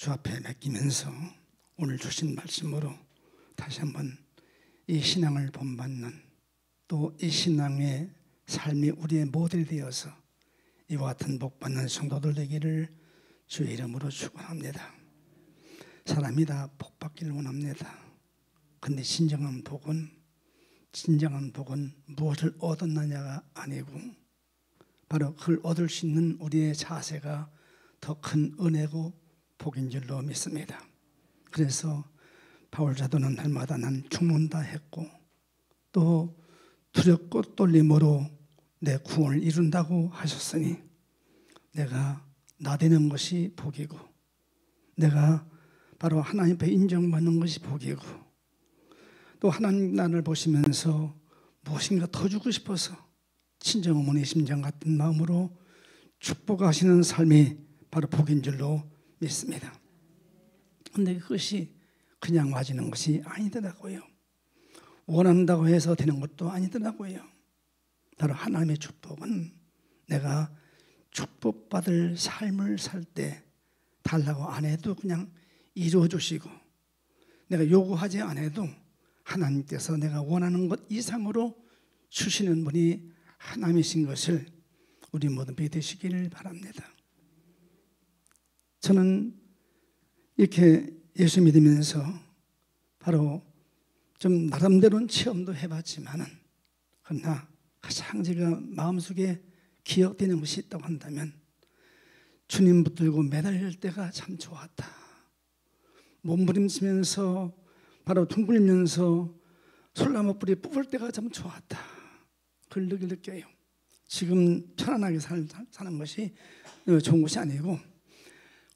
주 앞에 맡기면서 오늘 주신 말씀으로 다시 한번 이 신앙을 본받는, 또 이 신앙의 삶이 우리의 모델이 되어서 이와 같은 복받는 성도들 되기를 주의 이름으로 축원합니다. 사람이 다 복받기를 원합니다. 근데 진정한 복은 무엇을 얻었느냐가 아니고 바로 그걸 얻을 수 있는 우리의 자세가 더 큰 은혜고 복인 줄로 믿습니다. 그래서 바울 사도는 날마다 난 죽는다 했고, 또 두렵고 떨림으로 내 구원을 이룬다고 하셨으니 내가 나대는 것이 복이고, 내가 바로 하나님 앞에 인정받는 것이 복이고, 또 하나님 나를 보시면서 무엇인가 더 주고 싶어서 친정 어머니 심정 같은 마음으로 축복하시는 삶이 바로 복인 줄로 믿습니다. 그런데 그것이 그냥 와지는 것이 아니더라고요. 원한다고 해서 되는 것도 아니더라고요. 바로 하나님의 축복은 내가 축복받을 삶을 살 때 달라고 안 해도 그냥 이루어 주시고, 내가 요구하지 않아도 하나님께서 내가 원하는 것 이상으로 주시는 분이 하나님이신 것을 우리 모두 믿으시기를 바랍니다. 저는 이렇게 예수 믿으면서 바로 좀 나름대로는 체험도 해봤지만은, 그러나 가장 제가 마음속에 기억되는 것이 있다고 한다면 주님 붙들고 매달릴 때가 참 좋았다. 몸부림치면서 바로 둥글면서 솔나무 뿌리 뽑을 때가 참 좋았다. 그걸 느껴요. 지금 편안하게 사는 것이 좋은 것이 아니고,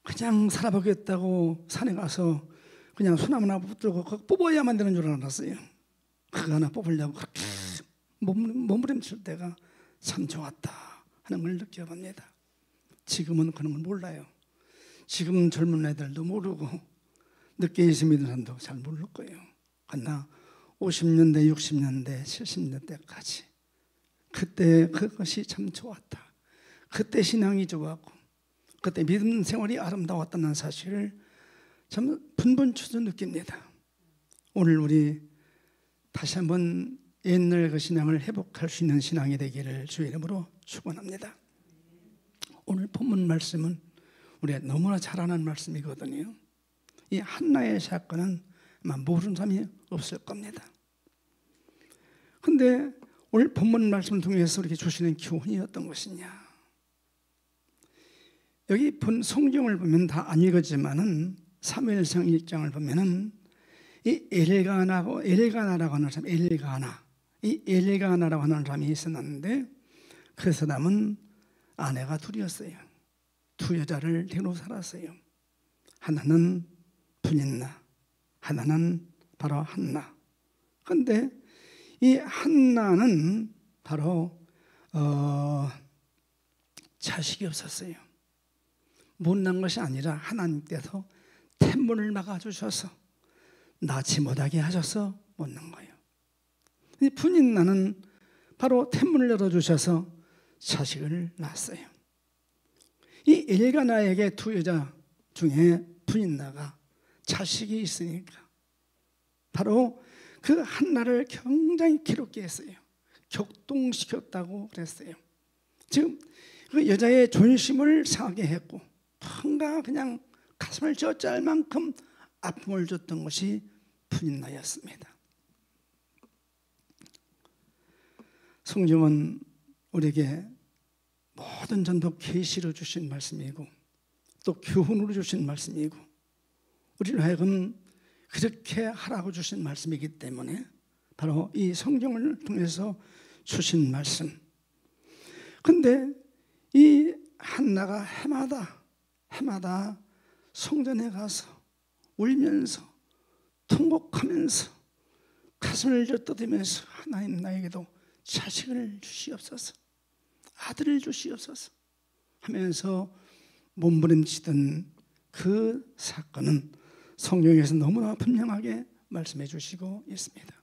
그냥 살아보겠다고 산에 가서 그냥 소나무 하나 붙들고 뽑아야만 되는 줄 알았어요. 그거 하나 뽑으려고 그렇게 몸부림칠 때가 참 좋았다 하는 걸 느껴봅니다. 지금은 그런 걸 몰라요. 지금 젊은 애들도 모르고 늦게 예수 믿는 사람도 잘 모를 거예요. 그러나 50년대, 60년대, 70년대 때까지 그때 그것이 참 좋았다. 그때 신앙이 좋았고 그때 믿음 생활이 아름다웠다는 사실을 참 분분초도 느낍니다. 오늘 우리 다시 한번 옛날 그 신앙을 회복할 수 있는 신앙이 되기를 주의 이름으로 축원합니다. 오늘 본문 말씀은 우리가 너무나 잘 아는 말씀이거든요. 이 한나의 사건은 아마 모르는 사람이 없을 겁니다. 그런데 오늘 본문 말씀을 통해서 우리에게 주시는 교훈이 어떤 것이냐? 여기 본 성경을 보면 다 안 읽었지만은 사무엘상 1장을 보면은 이 엘가나라고 하는 사람, 이 엘가나라고 하는 사람이 있었는데 그 사람은 아내가 둘이었어요. 두 여자를 데리고 살았어요. 하나는 분인나, 하나는 바로 한나. 그런데 이 한나는 바로 자식이 없었어요. 못난 것이 아니라 하나님께서 태문을 막아주셔서 낳지 못하게 하셔서 못난 거예요. 이 분인나는 바로 태문을 열어주셔서 자식을 낳았어요. 이 엘가나에게 두 여자 중에 분인나가 자식이 있으니까 바로 그 한나를 굉장히 괴롭게 했어요. 격동시켰다고 그랬어요. 지금 그 여자의 존심을 상하게 했고 뭔가 그냥 가슴을 쪄짤 만큼 아픔을 줬던 것이 분인나였습니다. 성경은 우리에게 모든 전도 계시로 주신 말씀이고 또 교훈으로 주신 말씀이고 우리를 하여금 그렇게 하라고 주신 말씀이기 때문에 바로 이 성경을 통해서 주신 말씀. 근데 이 한나가 해마다 성전에 가서 울면서 통곡하면서 가슴을 젖떠대면서 하나님 나에게도 자식을 주시옵소서, 아들을 주시옵소서 하면서 몸부림치던 그 사건은 성경에서 너무나 분명하게 말씀해 주시고 있습니다.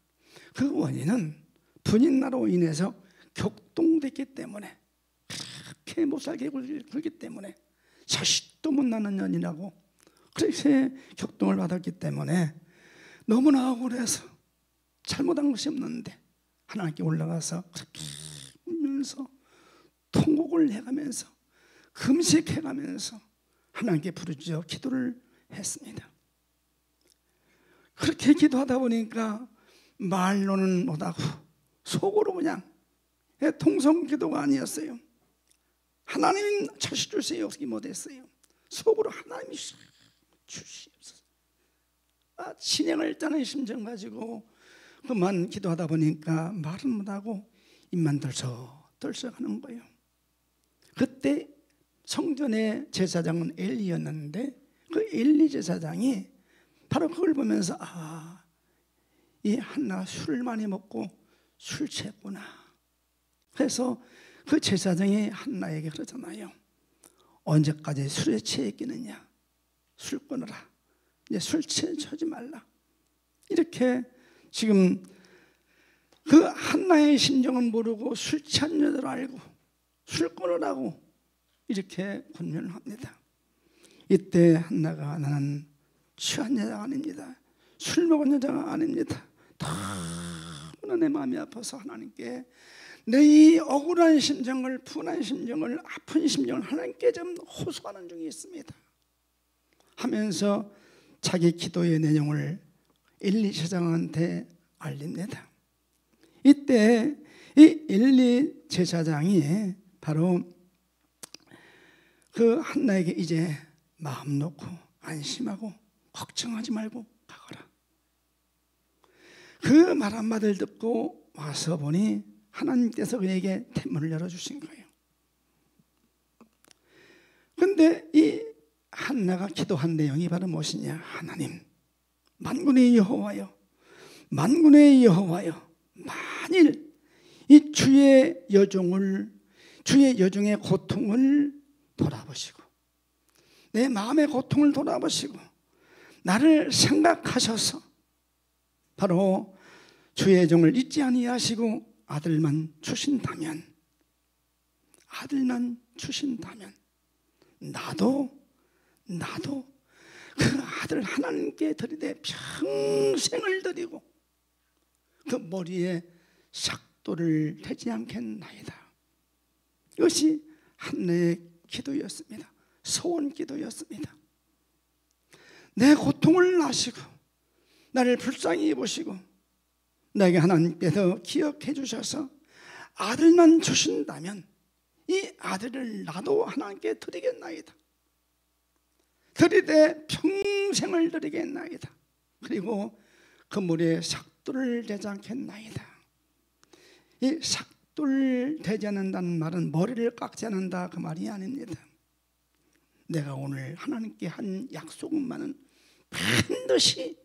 그 원인은 분인나로 인해서 격동됐기 때문에, 그렇게 못살게 굴기 때문에 자식도 못 낳는 년이라고 그렇게 격동을 받았기 때문에 너무나 억울해서 잘못한 것이 없는데 하나님께 올라가서 그렇게 울면서 통곡을 해가면서 금식해가면서 하나님께 부르짖어 기도를 했습니다. 그렇게 기도하다 보니까 말로는 못하고 속으로 그냥 통성기도가 아니었어요. 하나님 자식 주세요 어떻게 못했어요. 속으로 하나님이 주시옵소서. 진행을 짜는 심정 가지고 그만 기도하다 보니까 말은 못하고 입만 들썩들썩하는 거예요. 그때 성전의 제사장은 엘리였는데 그 엘리 제사장이 바로 그걸 보면서 이 한나가 술을 많이 먹고 술 취했구나. 그래서 그 제사장이 한나에게 그러잖아요. 언제까지 술에 취해 있겠느냐. 술 끊어라. 이제 술 취하지 말라. 이렇게 지금 그 한나의 심정은 모르고 술 취한 여자를 알고 술 끊으라고 이렇게 권면을 합니다. 이때 한나가 나는 취한 여자가 아닙니다. 술 먹은 여자가 아닙니다. 너무나 내 마음이 아파서 하나님께 내 이 억울한 심정을, 분한 심정을, 아픈 심정을 하나님께 좀 호소하는 중에 있습니다 하면서 자기 기도의 내용을 엘리 제사장한테 알립니다. 이때 이 엘리 제사장이 바로 그 한나에게 이제 마음 놓고 안심하고 걱정하지 말고 가거라. 그 말 한마디를 듣고 와서 보니 하나님께서 그에게 태문을 열어주신 거예요. 그런데 이 한나가 기도한 내용이 바로 무엇이냐. 하나님 만군의 여호와여, 만군의 여호와여, 만일 이 주의 여종의 고통을 돌아보시고 내 마음의 고통을 돌아보시고 나를 생각하셔서 바로 주의 여종을 잊지 아니하시고 아들만 주신다면 나도 그 아들 하나님께 드리되 평생을 드리고 그 머리에 삭도를 대지 않겠나이다. 이것이 한나의 기도였습니다. 소원 기도였습니다. 내 고통을 아시고 나를 불쌍히 보시고 나에게 하나님께서 기억해 주셔서 아들만 주신다면 이 아들을 나도 하나님께 드리겠나이다. 드리되 평생을 드리겠나이다. 그리고 그 머리에 삭도를 대지 않겠나이다. 이 삭도를 대지 않는다는 말은 머리를 깎지 않는다 그 말이 아닙니다. 내가 오늘 하나님께 한 약속만은 반드시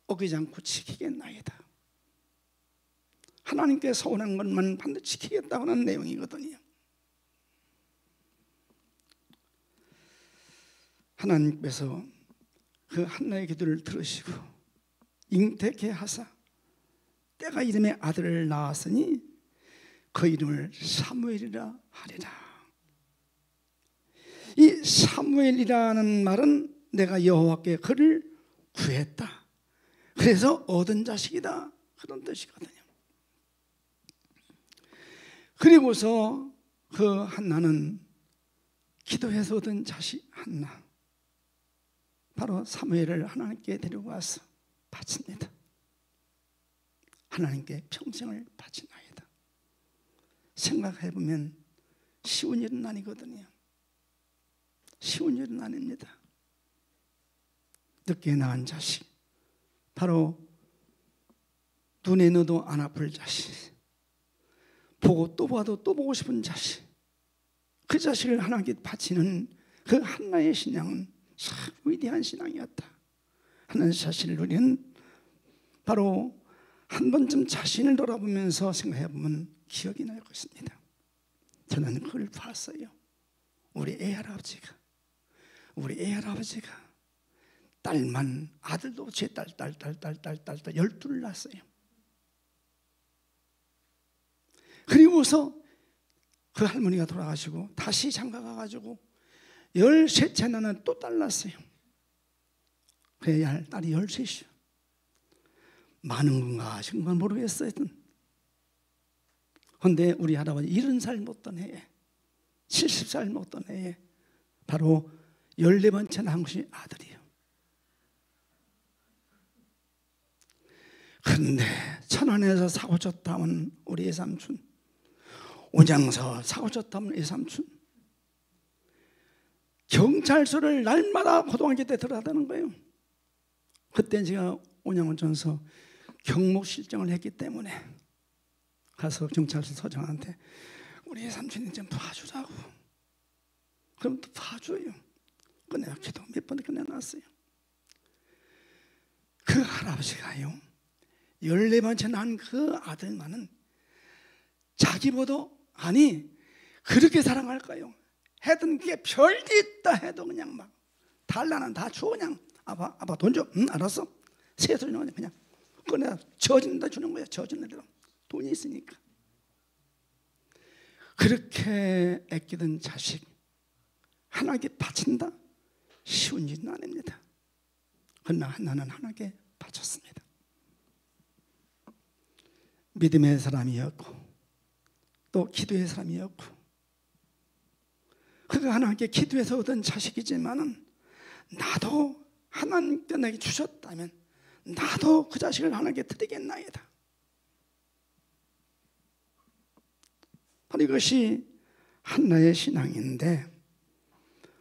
어기지 않고 지키겠나이다. 하나님께 서운한 것만 반드시 지키겠다고 하는 내용이거든요. 하나님께서 그 한나의 기도를 들으시고 잉태케 하사 때가 이름의 아들을 낳았으니 그 이름을 사무엘이라 하리라. 이 사무엘이라는 말은 내가 여호와께 그를 구했다. 그래서 얻은 자식이다. 그런 뜻이거든요. 그리고서 그 한나는 기도해서 얻은 자식 한나 바로 사무엘을 하나님께 데리고 와서 바칩니다. 하나님께 평생을 바치나이다. 생각해보면 쉬운 일은 아니거든요. 쉬운 일은 아닙니다. 늦게 낳은 자식, 바로 눈에 넣어도 안 아플 자식, 보고 또 봐도 또 보고 싶은 자식, 그 자식을 하나님께 바치는 그 한나의 신앙은 참 위대한 신앙이었다 하는 사실을 우리는 바로 한 번쯤 자신을 돌아보면서 생각해보면 기억이 날 것입니다. 저는 그걸 봤어요. 우리 애할아버지가 딸만, 아들도 제 딸 12를 낳았어요. 그리고서 그 할머니가 돌아가시고 다시 장가 가가지고 13채 나는 또 딸 낳았어요. 그래야 할 딸이 13이요. 많은 건가 싶은 건 모르겠어요. 그런데 우리 할아버지 70살 먹던 해에, 70살 먹던 해에 바로 14번째 낳은 것이 아들이에요. 그런데 천안에서 사고 쳤다면 우리 외삼촌, 온양서 사고 쳤다면 외삼촌, 경찰서를 날마다 고등학교 때 들어가다는 거예요. 그때 제가 온양원전서 경목 실정을 했기 때문에 가서 경찰서 서장한테 우리 외삼촌이 좀 봐주라고. 그럼 또 봐줘요. 그냥 기도 몇 번 끝내놨어요. 그 할아버지가요, 14번째 낳은 그 아들만은 자기보다, 아니 그렇게 사랑할까요? 해든 게 별게 있다 해도 그냥 막 달라는 다 줘. 그냥 아빠 돈 줘. 응 알았어. 세수는 그냥 꺼내 져준다 주는 거야. 져주는 대로 돈이 있으니까. 그렇게 아끼던 자식 하나님께 바친다? 쉬운 일은 아닙니다. 그러나 하나는 하나님께 바쳤습니다. 믿음의 사람이었고 또 기도의 사람이었고, 그가 하나님께 기도해서 얻은 자식이지만은 나도 하나님께 내게 주셨다면 나도 그 자식을 하나님께 드리겠나이다. 바로 이것이 한나의 신앙인데,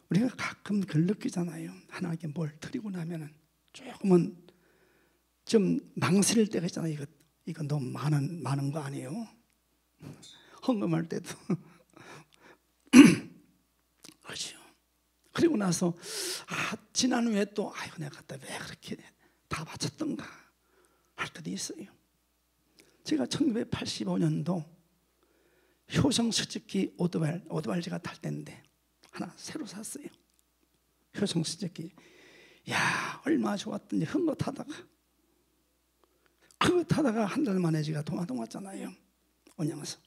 우리가 가끔 그걸 느끼잖아요. 하나님께 뭘 드리고 나면은 조금은 좀 망설일 때가 있잖아요. 이거 너무 많은 거 아니에요? 헌금할 때도 그렇죠. 그리고 나서 지난 후에 또 아이고 내가 갖다 왜 그렇게 다 바쳤던가 할 때도 있어요. 제가 1985년도 효성 스즈키 오토바이 제가 탈 때인데 하나 새로 샀어요. 효성 스즈키. 야 얼마나 좋았던지 그거 타다가 한 달 만에 제가 도마동 왔잖아요. 온양에서.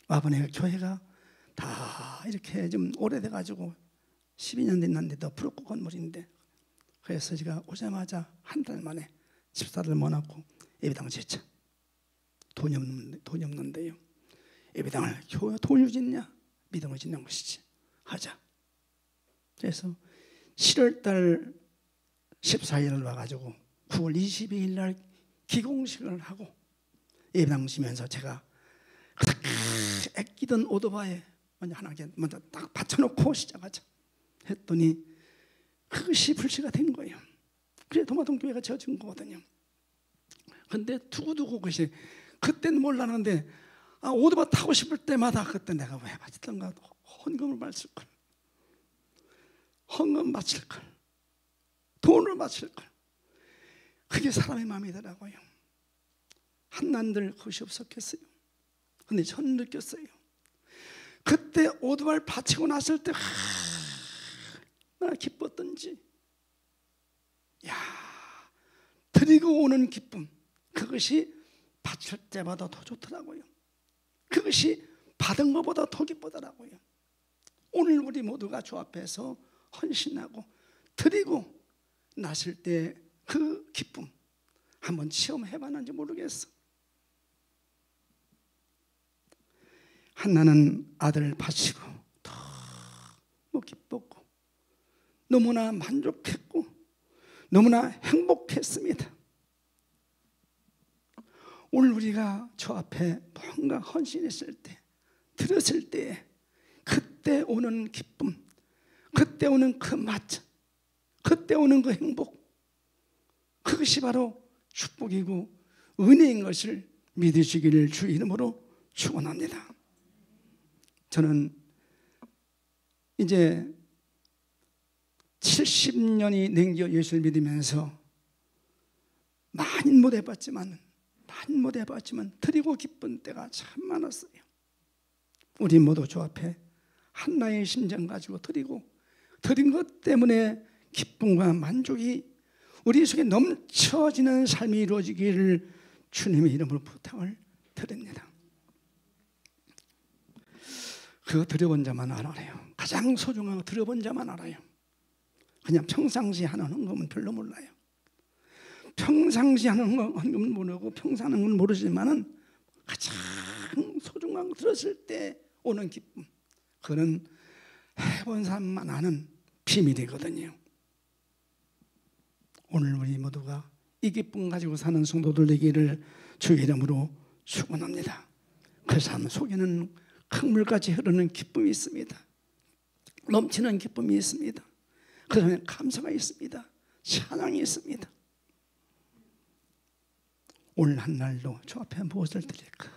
와보니까 교회가 다 이렇게 좀 오래돼가지고 12년 됐는데도 브로커 건물인데, 그래서 제가 오자마자 한 달 만에 집사를 모아놓고 예배당 짓자. 돈이 없는데요. 예배당을 교회 돈을 짓냐? 믿음을 짓는 것이지. 하자. 그래서 7월달 14일을 와가지고 9월 22일 날 기공식을 하고 예배당 지면서 제가 아끼던 오토바이 먼저 딱 받쳐놓고 시작하자 했더니 그것이 불씨가 된 거예요. 그래 도마동 교회가 지어진 거거든요. 근데 두고두고 그것이 그때는 몰랐는데 오토바이 타고 싶을 때마다 그때 내가 왜 바쳤던가, 헌금을 바칠걸, 헌금 바칠걸, 돈을 바칠걸. 그게 사람의 마음이더라고요. 한난들 그것이 없었겠어요. 근데 저는 느꼈어요. 그때 오토바이 바치고 났을 때 얼마나 기뻤던지. 야, 드리고 오는 기쁨, 그것이 바칠 때마다 더 좋더라고요. 그것이 받은 것보다 더 기쁘더라고요. 오늘 우리 모두가 주 앞에서 헌신하고 드리고 났을 때 그 기쁨 한번 체험해봤는지 모르겠어. 한나는 아들을 바치고 너무 기뻤고 너무나 만족했고 너무나 행복했습니다. 오늘 우리가 저 앞에 뭔가 헌신했을 때, 들었을 때 그때 오는 기쁨, 그때 오는 그 맛, 그때 오는 그 행복, 그것이 바로 축복이고 은혜인 것을 믿으시기를 주 이름으로 축원합니다. 저는 이제 70년이 넘겨 예수를 믿으면서 많이 못 해봤지만 드리고 기쁜 때가 참 많았어요. 우리 모두 주 앞에 한나의 심정 가지고 드린 것 때문에 기쁨과 만족이 우리 속에 넘쳐지는 삶이 이루어지기를 주님의 이름으로 부탁을 드립니다. 그거 드려본 자만 알아요. 가장 소중한 거 드려본 자만 알아요. 그냥 평상시 하는 헌금은 별로 몰라요. 평상시 하는 헌금은 모르고 평상 하는 건 모르지만은 가장 소중한 거 들었을 때 오는 기쁨, 그거는 해본 사람만 아는 비밀이거든요. 오늘 우리 모두가 이 기쁨 가지고 사는 성도들 되기를 주의 이름으로 축원합니다. 그 삶 속에는 강물같이 흐르는 기쁨이 있습니다. 넘치는 기쁨이 있습니다. 그 안에 감사가 있습니다. 찬양이 있습니다. 오늘 한 날도 주 앞에 무엇을 드릴까?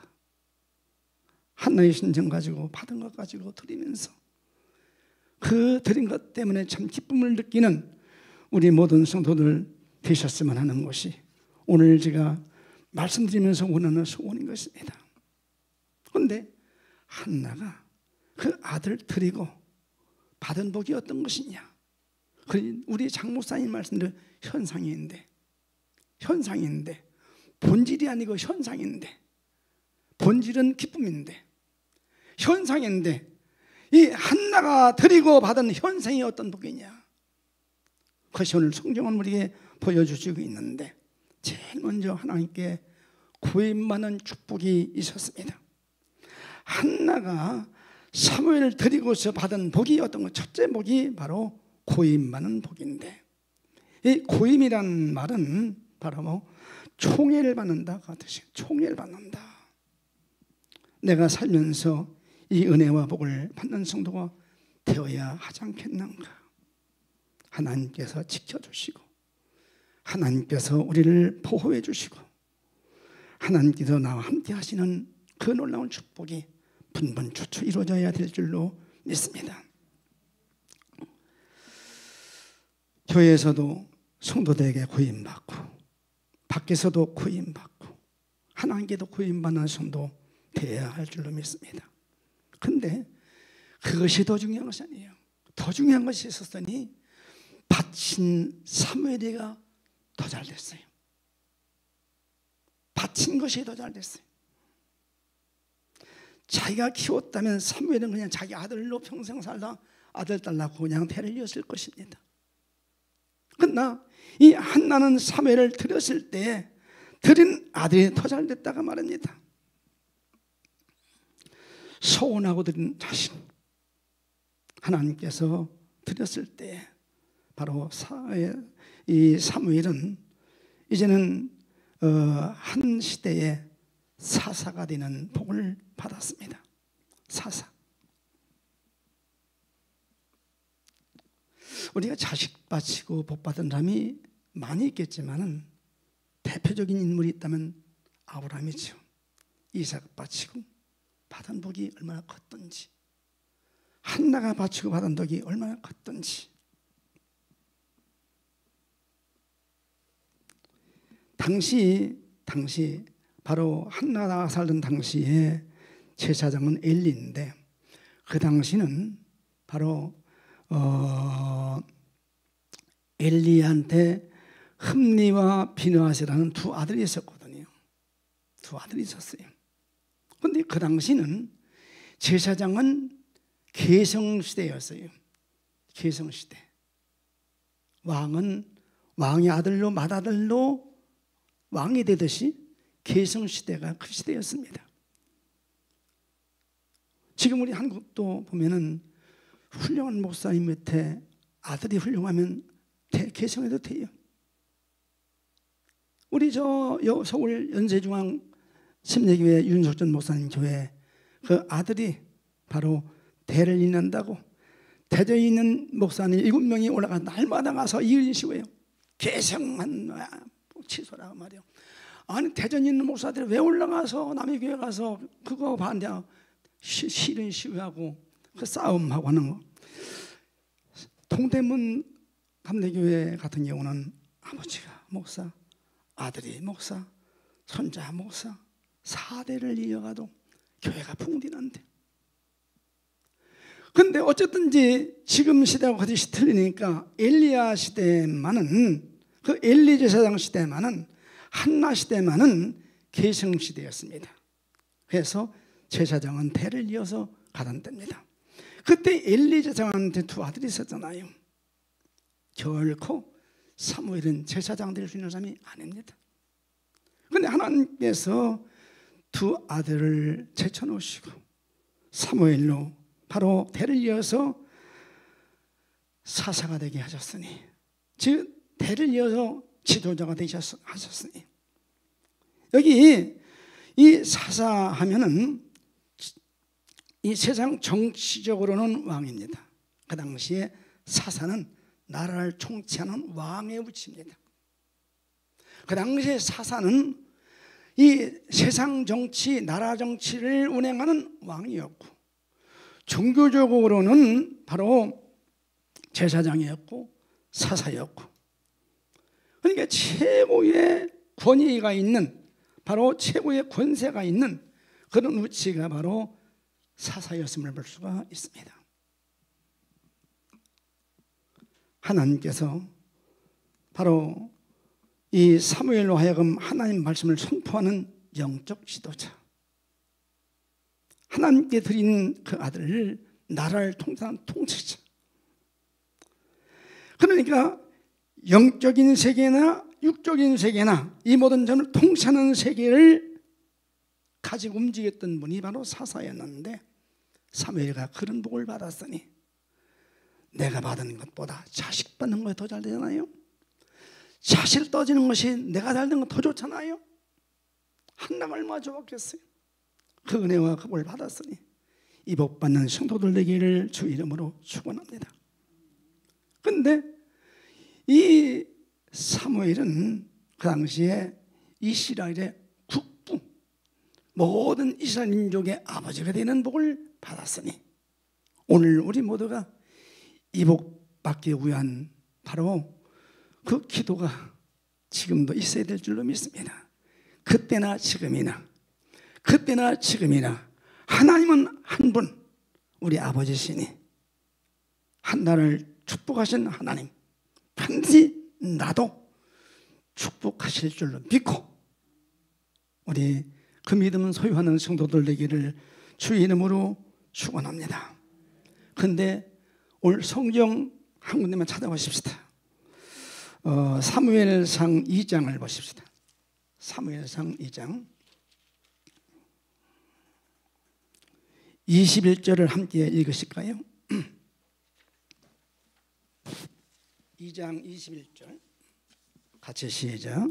하나의 신정 가지고 받은 것 가지고 드리면서 그 드린 것 때문에 참 기쁨을 느끼는 우리 모든 성도들 되셨으면 하는 것이 오늘 제가 말씀드리면서 원하는 소원인 것입니다. 그런데 한나가 그 아들 드리고 받은 복이 어떤 것이냐? 우리 장목사님 말씀대로 현상인데 본질이 아니고 현상인데, 본질은 기쁨인데 현상인데, 이 한나가 드리고 받은 현상이 어떤 복이냐? 그것이 오늘 성경은 우리에게 보여주시고 있는데, 제일 먼저 하나님께 구원받는 축복이 있었습니다. 한나가 사무엘을 드리고서 받은 복이 어떤 것? 첫째 복이 바로 고임받는 복인데, 이 고임이란 말은 바로 총애를 받는다 그 뜻이에요. 총애를 받는다. 내가 살면서 이 은혜와 복을 받는 성도가 되어야 하지 않겠는가? 하나님께서 지켜주시고, 하나님께서 우리를 보호해 주시고, 하나님께서 나와 함께 하시는 그 놀라운 축복이 분분초초 이루어져야 될 줄로 믿습니다. 교회에서도 성도들에게 구임받고, 밖에서도 구임받고, 하나님께도 구임받는 성도 되어야 할 줄로 믿습니다. 그런데 그것이 더 중요한 것이 아니에요. 더 중요한 것이 있었으니 바친 사무엘이가 더 잘 됐어요. 바친 것이 더 잘 됐어요. 자기가 키웠다면 사무엘은 그냥 자기 아들로 평생 살다 아들 딸 낳고 그냥 배를 이었을 것입니다. 그러나 이 한나는 사무엘을 드렸을 때 드린 아들이 더 잘 됐다가 말입니다. 소원하고 드린 자신, 하나님께서 드렸을 때 바로 이 사무엘은 이제는 한 시대의 사사가 되는 복을 받았습니다. 사사. 우리가 자식 바치고 복 받은 사람이 많이 있겠지만은 대표적인 인물이 있다면 아브라함이죠. 이삭 바치고 받은 복이 얼마나 컸던지, 한나가 바치고 받은 복이 얼마나 컸던지. 당시 바로 한나가 살던 당시에 제사장은 엘리인데, 그 당시는 바로 엘리한테 흠니와 비느하스라는 두 아들이 있었거든요. 두 아들이 있었어요. 그런데 그 당시는 제사장은 계성시대였어요. 계성시대. 왕은 왕의 아들로 맏아들로 왕이 되듯이 계성시대가 그 시대였습니다. 지금 우리 한국도 보면은 훌륭한 목사님 밑에 아들이 훌륭하면 계성해도 돼요. 우리 서울 연세중앙 심리교회 윤석전 목사님 교회 그 아들이 바로 대를 잇는다고 대전에 있는 목사님 7명이 올라가 날마다 가서 이은시고요. 계성만 취소라고 말이요. 아니 대전에 있는 목사들이 왜 올라가서 남의 교회 가서 그거 반대하고 실은 시위하고 그 싸움하고 하는 거. 동대문 감리교회 같은 경우는 아버지가 목사, 아들이 목사, 손자 목사 4대를 이어가도 교회가 풍부한데. 근데 어쨌든지 지금 시대하고 같이 틀리니까 엘리야 시대만은, 그 엘리 제사장 시대만은, 한나 시대만은 계성 시대였습니다. 그래서 제사장은 대를 이어서 가던 때입니다. 그때 엘리 제사장한테 두 아들이 있었잖아요. 결코 사무엘은 제사장 될 수 있는 사람이 아닙니다. 그런데 하나님께서 두 아들을 제쳐놓으시고 사무엘로 바로 대를 이어서 사사가 되게 하셨으니, 즉 대를 이어서 지도자가 하셨으니, 여기 이 사사하면은 이 세상 정치적으로는 왕입니다. 그 당시에 사사는 나라를 통치하는 왕의 위치입니다. 그 당시에 사사는 이 세상 정치, 나라 정치를 운행하는 왕이었고, 종교적으로는 바로 제사장이었고 사사였고, 그러니까 최고의 권위가 있는, 바로 최고의 권세가 있는 그런 위치가 바로 사사였음을 볼 수가 있습니다. 하나님께서 바로 이 사무엘로 하여금 하나님 말씀을 선포하는 영적 지도자, 하나님께 드린 그 아들을 나라를 통치하는 통치자, 그러니까 영적인 세계나 육적인 세계나 이 모든 점을 통치하는 세계를 가지고 움직였던 분이 바로 사사였는데, 사무엘가 그런 복을 받았으니 내가 받은 것보다 자식 받는 것이 더 잘 되잖아요. 자식 떠지는 것이 내가 잘 된 건 더 좋잖아요. 한나가 얼마나 좋았겠어요. 그 은혜와 그 복을 받았으니 이 복 받는 성도들 되기를 주 이름으로 축원합니다. 그런데 이 사무엘은 그 당시에 이스라엘의 국부, 모든 이스라엘 민족의 아버지가 되는 복을 받았으니 오늘 우리 모두가 이 복 받기 위한 바로 그 기도가 지금도 있어야 될 줄로 믿습니다. 그때나 지금이나 하나님은 한 분, 우리 아버지시니 한나를 축복하신 하나님, 반드시 나도 축복하실 줄로 믿고 우리 그 믿음은 소유하는 성도들 되기를 주의 이름으로 축원합니다. 그런데 오늘 성경 한 군데만 찾아보십시다. 사무엘상 2장을 보십시다. 사무엘상 2장 21절을 함께 읽으실까요? 2장 21절 같이 시작.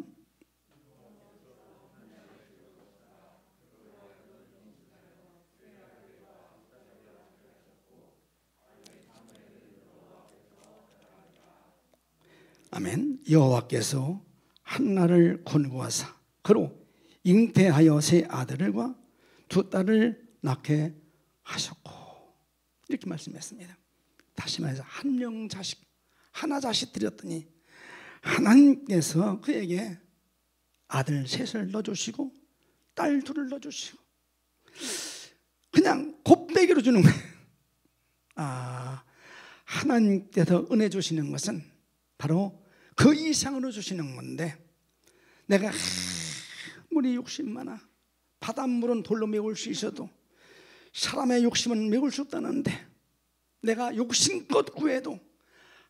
아멘. 여호와께서 한나를 권고하사 그로 잉태하여 세 아들과 두 딸을 낳게 하셨고, 이렇게 말씀했습니다. 다시 말해서 한 명 자식, 하나 자식 드렸더니 하나님께서 그에게 아들 셋을 넣어주시고 딸 둘을 넣어주시고 그냥 곱빼기로 주는 거예요. 하나님께서 은혜 주시는 것은 바로 그 이상으로 주시는 건데, 내가 물이 욕심 많아 바닷물은 돌로 메울 수 있어도 사람의 욕심은 메울 수 없다는데, 내가 욕심껏 구해도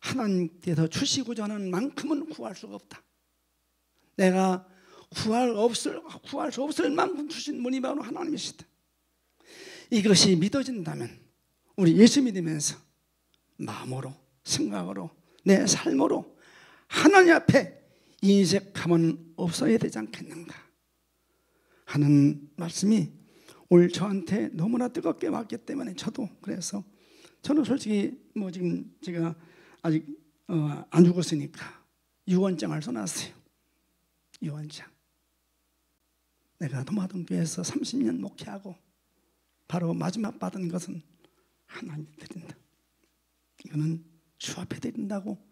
하나님께서 주시고자 하는 만큼은 구할 수가 없다. 내가 구할 수 없을 만큼 주신 분이 바로 하나님이시다. 이것이 믿어진다면 우리 예수 믿으면서 마음으로, 생각으로, 내 삶으로 하나님 앞에 인색함은 없어야 되지 않겠는가 하는 말씀이 오늘 저한테 너무나 뜨겁게 왔기 때문에, 그래서 저는 솔직히 지금 제가 아직 안 죽었으니까 유언장을 써놨어요. 유언장. 내가 도마동교에서 30년 목회하고 바로 마지막 받은 것은 하나님 드린다. 이거는 주 앞에 드린다고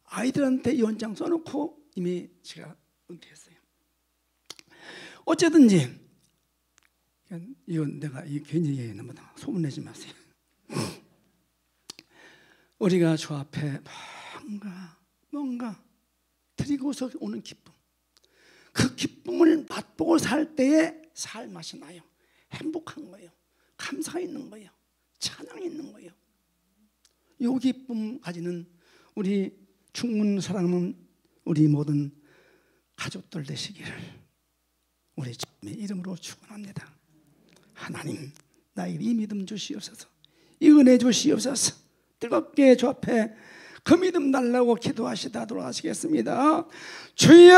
아이들한테 유언장 써놓고 이미 제가 은퇴했어요. 어쨌든지 이건 내가 괜히 얘기하는 거다. 소문내지 마세요. 우리가 주 앞에 뭔가 드리고서 오는 기쁨, 그 기쁨을 맛보고 살 때에 살 맛이 나요. 행복한 거예요. 감사가 있는 거예요. 찬양이 있는 거예요. 이 기쁨 가지는 우리 충문 사랑하는 우리 모든 가족들 되시기를 우리 주님의 이름으로 축원합니다. 하나님, 나에게 이 믿음 주시옵소서, 이 은혜 주시옵소서. 뜨겁게 주 앞에 그 믿음 달라고 기도하시다 돌아가시겠습니다. 주여!